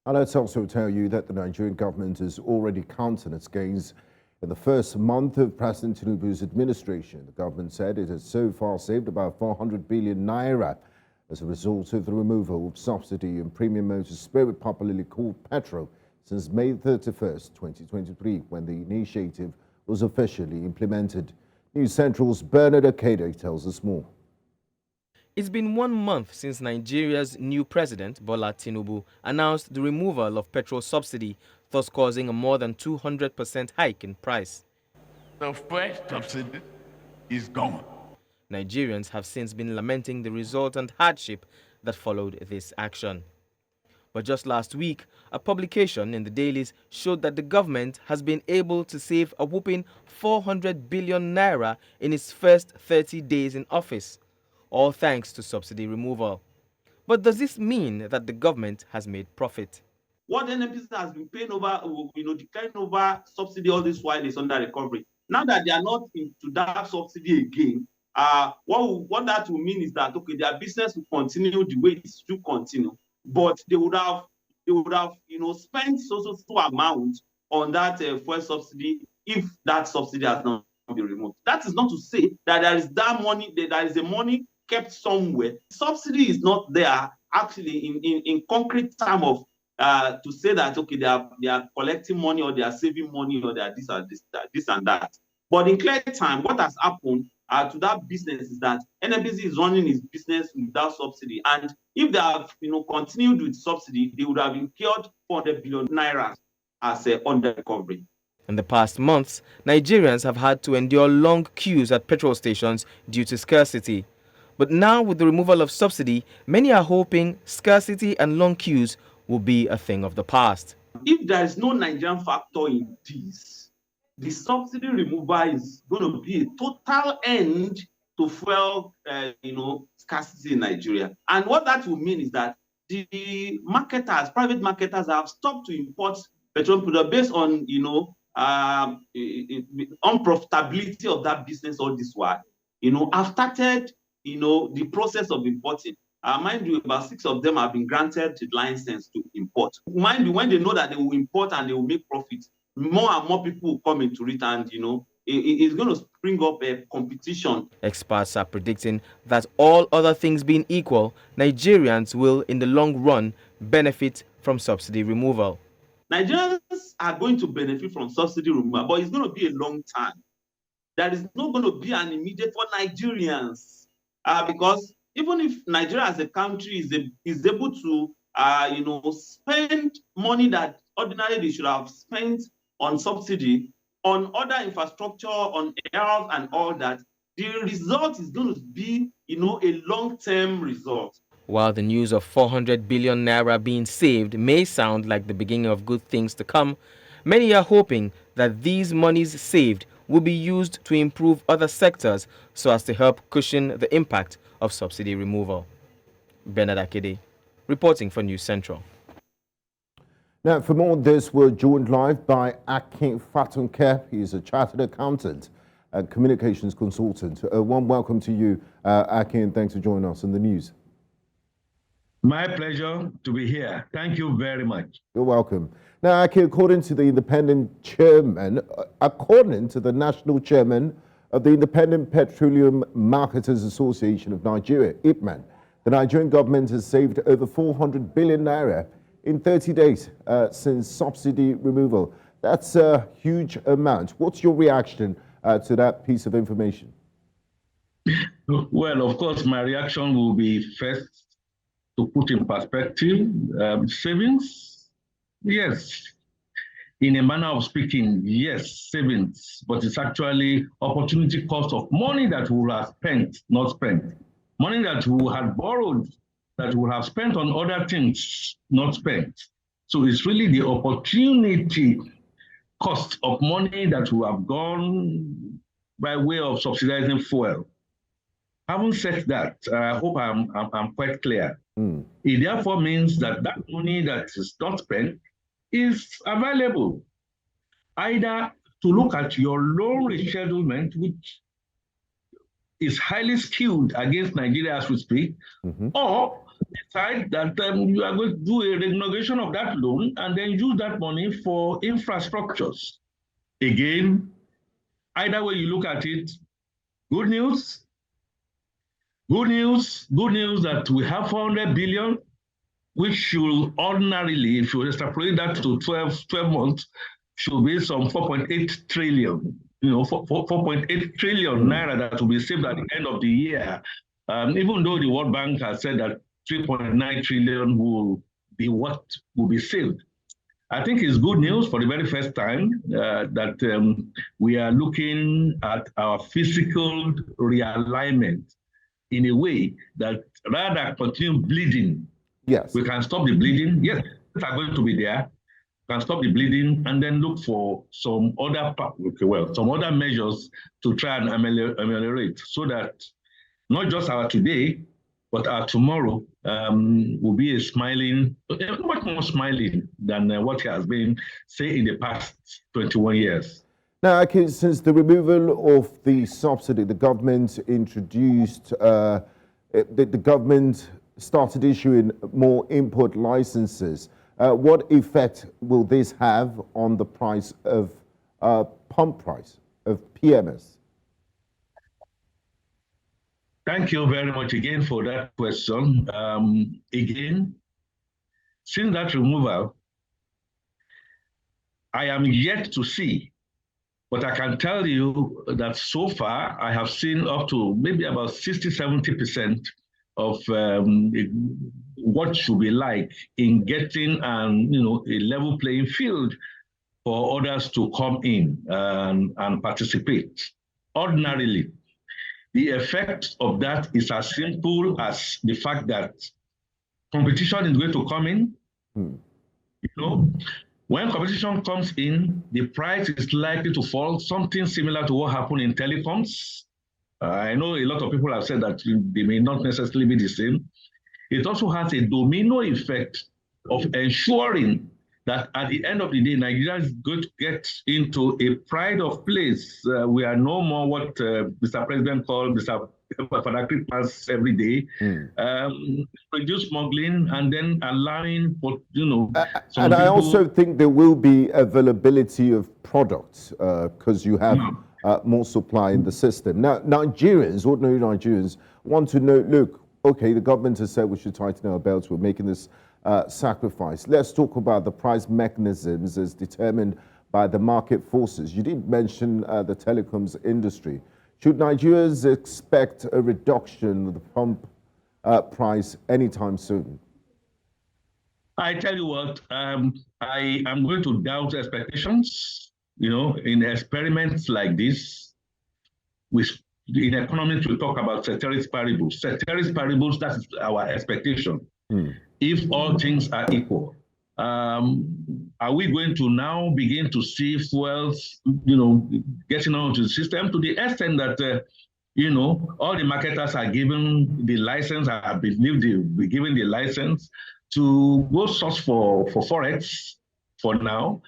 And let's also tell you that the Nigerian government has already counted its gains in the first month of President Tinubu's administration. The government said it has so far saved about 400 billion naira as a result of the removal of subsidy on premium motor spirit, popularly called petrol, since May 31st, 2023, when the initiative was officially implemented. News Central's Bernard Akede tells us more. It's been 1 month since Nigeria's new president, Bola Tinubu, announced the removal of petrol subsidy, thus causing a more than 200% hike in price. The first subsidy is gone. Nigerians have since been lamenting the resultant hardship that followed this action. But just last week, a publication in the dailies showed that the government has been able to save a whopping 400 billion naira in its first 30 days in office, all thanks to subsidy removal. But does this mean that the government has made profit? What NNPC has been paying over, declaring over subsidy all this while is under recovery. Now that they are not into that subsidy again, what that will mean is that, okay, their business will continue the way it should continue, but they would have spent so amount on that fuel subsidy if that subsidy has not been removed. That is not to say that there is that money, there is a money kept somewhere. Subsidy is not there actually in concrete term of to say that, okay, they are collecting money or they are saving money or they are this and that. But in clear time, what has happened to that business is that NNPC is running its business without subsidy, and if they have continued with subsidy, they would have incurred 400 billion naira as under recovery. In the past months, Nigerians have had to endure long queues at petrol stations due to scarcity. But now, with the removal of subsidy, many are hoping scarcity and long queues will be a thing of the past. If there is no Nigerian factor in this, the subsidy removal is going to be a total end to fuel, scarcity in Nigeria. And what that will mean is that the marketers, private marketers, have stopped to import petroleum products based on, unprofitability of that business all this while. Have started, the process of importing. Mind you, about 6 of them have been granted the license to import. Mind you, when they know that they will import and they will make profit, more and more people will come into it, and it's going to spring up a competition. Experts are predicting that, all other things being equal, Nigerians will, in the long run, benefit from subsidy removal. Nigerians are going to benefit from subsidy removal, but it's going to be a long time. There is not going to be an immediate for Nigerians, because even if Nigeria as a country is able to, spend money that ordinarily they should have spent on subsidy, on other infrastructure, on health and all that, the result is going to be, a long-term result. While the news of 400 billion naira being saved may sound like the beginning of good things to come, many are hoping that these monies saved will be used to improve other sectors so as to help cushion the impact of subsidy removal. Bernard Akede, reporting for News Central. Now, for more on this, we're joined live by Akin Fatunke. He is a chartered accountant and communications consultant. A warm welcome to you, Akin. Thanks for joining us in the news. My pleasure to be here. Thank you very much. You're welcome. Now, Akin, according to the national chairman of the Independent Petroleum Marketers Association of Nigeria, IPMAN, the Nigerian government has saved over 400 billion naira in 30 days since subsidy removal. That's a huge amount. What's your reaction to that piece of information? Well, of course, my reaction will be first to put in perspective savings. Yes, in a manner of speaking, yes, savings, but it's actually opportunity cost of money that we will have spent, not spent. Money that we had borrowed, that we have spent on other things, not spent. So it's really the opportunity cost of money that we have gone by way of subsidizing fuel. Having said that, I hope I'm quite clear. It therefore means that money that is not spent is available either to look at your loan reschedulement, which is highly skewed against Nigeria as we speak, or decide that you are going to do a renegotiation of that loan and then use that money for infrastructures. Again, either way you look at it, good news that we have 400 billion, which should ordinarily, if you extrapolate that to 12 months, should be some 4.8 trillion, 4.8 trillion naira that will be saved at the end of the year. Even though the World Bank has said that 3.9 trillion will be what will be saved. I think it's good news for the very first time that we are looking at our fiscal realignment in a way that rather than continue bleeding, yes, we can stop the bleeding. Yes, it's going to be there. Can stop the bleeding and then look for some other measures to try and ameliorate, so that not just our today, but our tomorrow will be much more smiling than what has been, say, in the past 21 years. Now, Akin, since the removal of the subsidy, the government introduced, the government started issuing more import licenses. What effect will this have on the price of pump price of PMS? Thank you very much again for that question. Again, since that removal, I am yet to see, but I can tell you that so far I have seen up to maybe about 60–70% of what should be like in getting a level playing field for others to come in and participate. Ordinarily, the effect of that is as simple as the fact that competition is going to come in. When competition comes in, the price is likely to fall, something similar to what happened in telecoms. I know a lot of people have said that they may not necessarily be the same. It also has a domino effect of ensuring that at the end of the day, Nigeria is going to get into a pride of place. We are no more what Mr. President called Mr. Fatunke pass every day. Reduce smuggling and then allowing, and I also think there will be availability of products because you have more supply in the system. Now, Nigerians, ordinary Nigerians, want to know, look, okay, the government has said we should tighten our belts, we're making this sacrifice. Let's talk about the price mechanisms as determined by the market forces. You did mention the telecoms industry. Should Nigerians expect a reduction of the pump price anytime soon? I tell you what, I am going to doubt expectations. In experiments like this, in economics, we talk about ceteris paribus. Ceteris paribus, that's our expectation. If all things are equal, are we going to now begin to see fuels, getting onto the system to the extent that, all the marketers are given the license, I believe they'll be given the license to go source for Forex for now.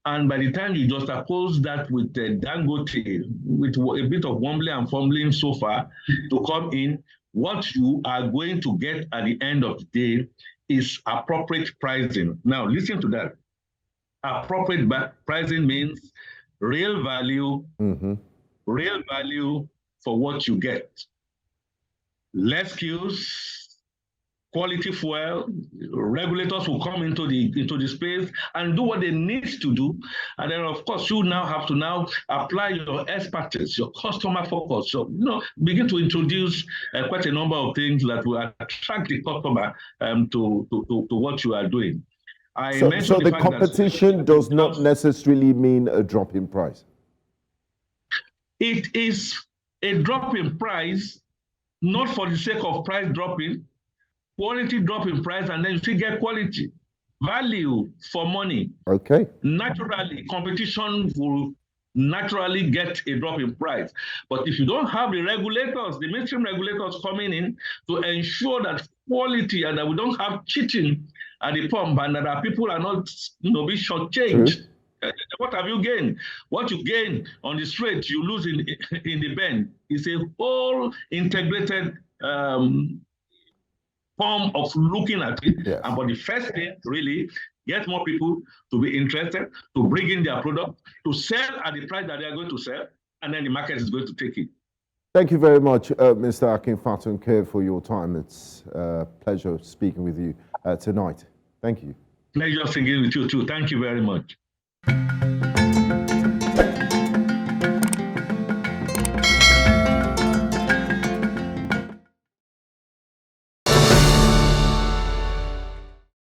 And by the time you just oppose that with Dangote, with a bit of wobbling and fumbling so far to come in, what you are going to get at the end of the day is appropriate pricing. Now, listen to that. Appropriate pricing means real value, real value for what you get. Less queues, quality fuel, regulators will come into the space and do what they need to do. And then, of course, you now have to apply your expertise, your customer focus. So, begin to introduce quite a number of things that will attract the customer to what you are doing. So the competition does not necessarily mean a drop in price? It is a drop in price, not for the sake of price dropping, quality drop in price, and then you still get quality. Value for money. Okay. Naturally, competition will naturally get a drop in price. But if you don't have the regulators, the mainstream regulators coming in to ensure that quality and that we don't have cheating at the pump and that our people are not be shortchanged, what have you gained? What you gain on the straight, you lose in the bend. It's a whole integrated form of looking at it. Yes. And but the first thing, really, get more people to be interested, to bring in their product, to sell at the price that they are going to sell, and then the market is going to take it. Thank you very much, Mr. Akin Fatunke, for your time. It's a pleasure speaking with you tonight. Thank you. Pleasure singing with you too. Thank you very much.